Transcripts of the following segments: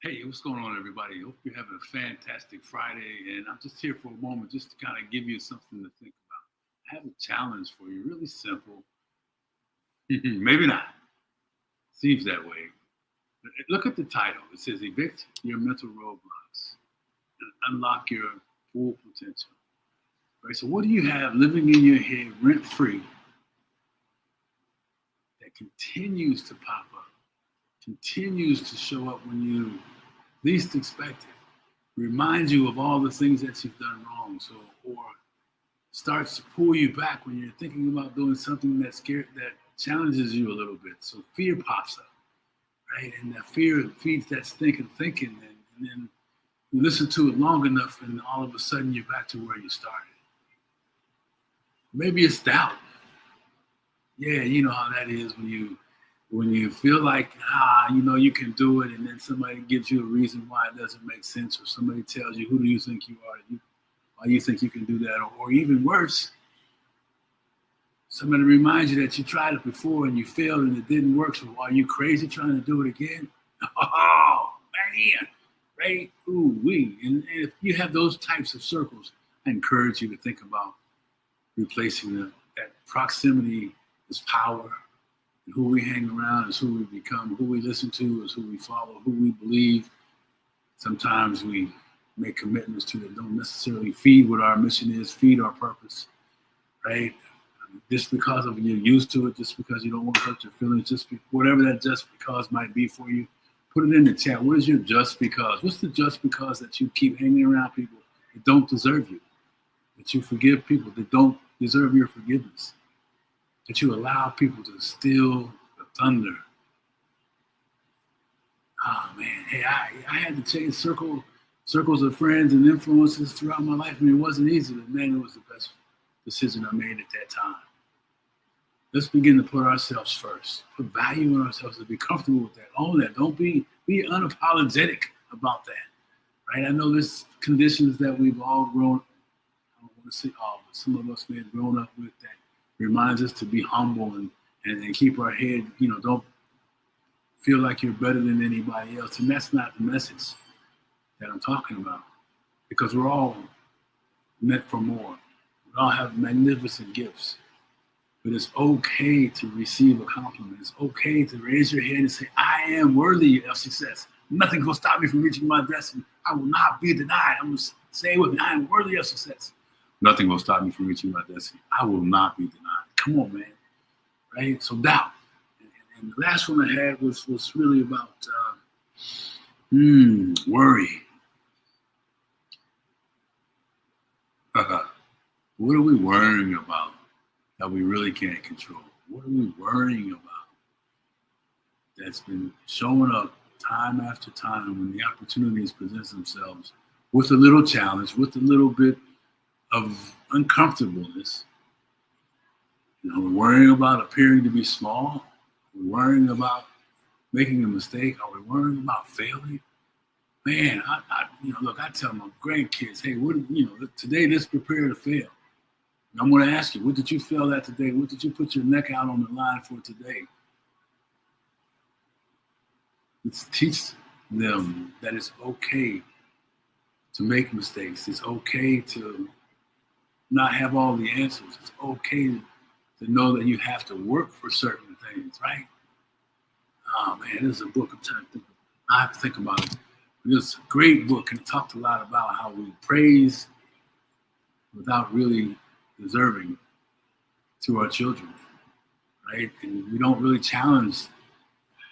Hey, what's going on, everybody? Hope you're having a fantastic Friday. And I'm just here for a moment just to kind of give you something to think about. I have a challenge for you, really simple. Maybe not. Seems that way. Look at the title. It says Evict Your Mental Roadblocks and Unlock Your Full Potential. Right? So, what do you have living in your head rent free that continues to pop up, continues to show up when you least expect it? Reminds you of all the things that you've done wrong. So, or starts to pull you back when you're thinking about doing something that challenges you a little bit. So fear pops up, right? And that fear feeds that stinking thinking, and then you listen to it long enough, and all of a sudden you're back to where you started. Maybe it's doubt. Yeah, you know how that is when you feel like you can do it, and then somebody gives you a reason why it doesn't make sense, or somebody tells you, who do you think you are? Why you think you can do that? Or even worse, somebody reminds you that you tried it before and you failed and it didn't work. So are you crazy trying to do it again? Oh, man, right? Ooh, wee. And if you have those types of circles, I encourage you to think about replacing that proximity is power. And who we hang around is who we become. Who we listen to is who we follow. Who we believe. Sometimes we make commitments to that don't necessarily feed what our mission is, feed our purpose, right? Just because of you're used to it, just because you don't want to hurt your feelings, whatever that just because might be for you, put it in the chat. What is your just because? What's the just because that you keep hanging around people that don't deserve you? That you forgive people that don't deserve your forgiveness? That you allow people to steal the thunder? Oh man, hey, I had to change circles of friends and influences throughout my life, and it wasn't easy, but man, it was the best decision I made at that time. Let's begin to put ourselves first, put value in ourselves, and be comfortable with that. Own that. Don't be unapologetic about that, right? I know there's conditions that we've all grown. I don't want to say all, but some of us may have grown up with that reminds us to be humble and keep our head. Don't feel like you're better than anybody else, and that's not the message that I'm talking about, because we're all meant for more. We all have magnificent gifts, but it's okay to receive a compliment. It's okay to raise your head and say, I am worthy of success. Nothing's going to stop me from reaching my destiny. I will not be denied. I'm going to say it with me. I am worthy of success. Nothing will stop me from reaching my destiny. I will not be denied. Come on, man. Right? So doubt. And the last one I had was really about worry. What are we worrying about that we really can't control? What are we worrying about that's been showing up time after time when the opportunities present themselves with a little challenge, with a little bit of uncomfortableness? We're worrying about appearing to be small. We're worrying about making a mistake. Are we worrying about failing? Man, look, I tell my grandkids, hey, today let's prepare to fail. And I'm going to ask you, what did you fail at today? What did you put your neck out on the line for today? Let's teach them that it's okay to make mistakes. It's okay to not have all the answers. It's okay to know that you have to work for certain things, right? Oh man, this is a book I'm trying to think of. I have to think about it. It's a great book, and it talked a lot about how we praise without really deserving to our children, right? And we don't really challenge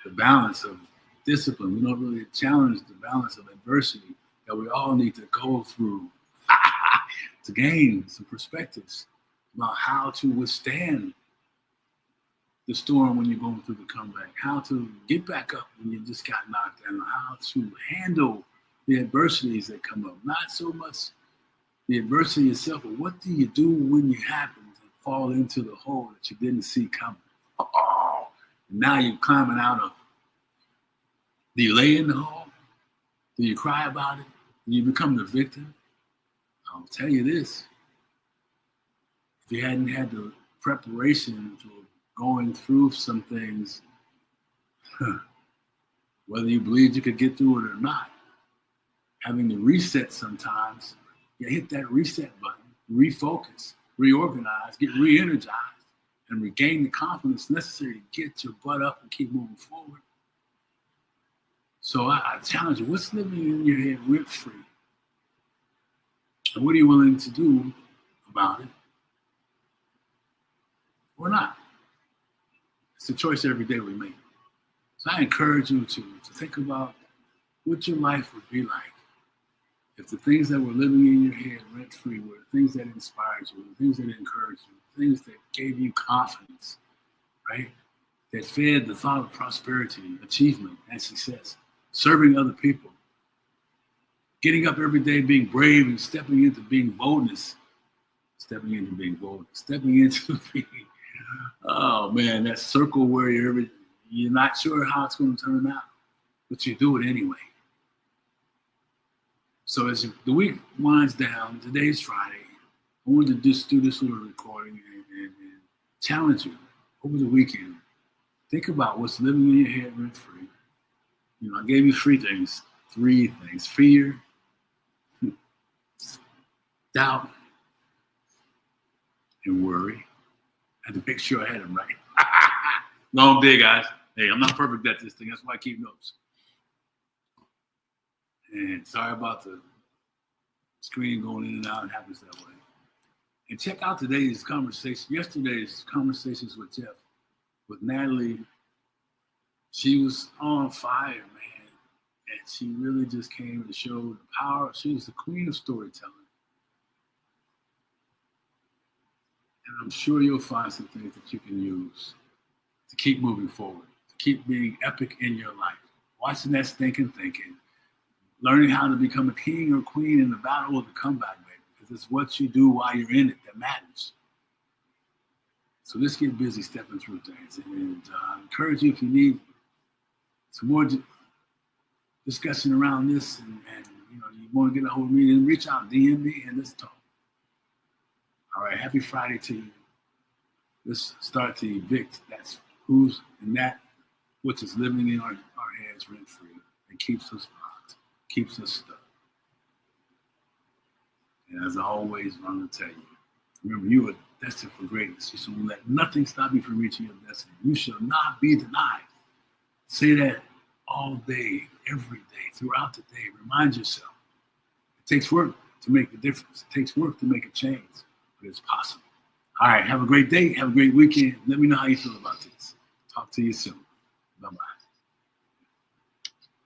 the balance of discipline. We don't really challenge the balance of adversity that we all need to go through to gain some perspectives about how to withstand the storm when you're going through the comeback, how to get back up when you just got knocked down, how to handle the adversities that come up. Not so much the adversity itself, but what do you do when you happen to fall into the hole that you didn't see coming? Oh, now you're climbing out of it. Do you lay in the hole? Do you cry about it? Do you become the victim? I'll tell you this. If you hadn't had the preparation for going through some things, whether you believed you could get through it or not. Having to reset sometimes, you hit that reset button, refocus, reorganize, get re-energized, and regain the confidence necessary to get your butt up and keep moving forward. So I challenge you, what's living in your head rent-free? And what are you willing to do about it? Or not? It's a choice every day we make. So I encourage you to think about what your life would be like if the things that were living in your head rent-free were the things that inspired you, the things that encouraged you, the things that gave you confidence, right? That fed the thought of prosperity, achievement, and success, serving other people, getting up every day, being brave and stepping into being boldness, stepping into being, oh man, that circle where you're not sure how it's going to turn out, but you do it anyway. So as the week winds down, today's Friday, I wanted to just do this little recording and challenge you over the weekend. Think about what's living in your head rent-free. You know, I gave you three things. Fear, doubt, and worry. I had to make sure I had them right. Long day, guys. Hey, I'm not perfect at this thing. That's why I keep notes. And sorry about the screen going in and out. It happens that way. And check out yesterday's conversations with Jeff, with Natalie. She was on fire, man. And she really just came to show the power. She was the queen of storytelling. And I'm sure you'll find some things that you can use to keep moving forward, to keep being epic in your life. Watching that stinking thinking. Learning how to become a king or queen in the battle or the comeback, baby. Because it's what you do while you're in it that matters. So let's get busy stepping through things. And I encourage you, if you need some more discussion around this and you want to get a hold of me, then reach out, DM me, and let's talk. All right, happy Friday to you. Let's start to evict that's who's and that which is living in our heads rent-free and keeps us locked, keeps us stuck. And as I always want to tell you, remember, you are destined for greatness. You should let nothing stop you from reaching your destiny. You shall not be denied. Say that all day, every day, throughout the day. Remind yourself. It takes work to make a difference. It takes work to make a change, but it's possible. All right, have a great day. Have a great weekend. Let me know how you feel about this. Talk to you soon. Bye-bye.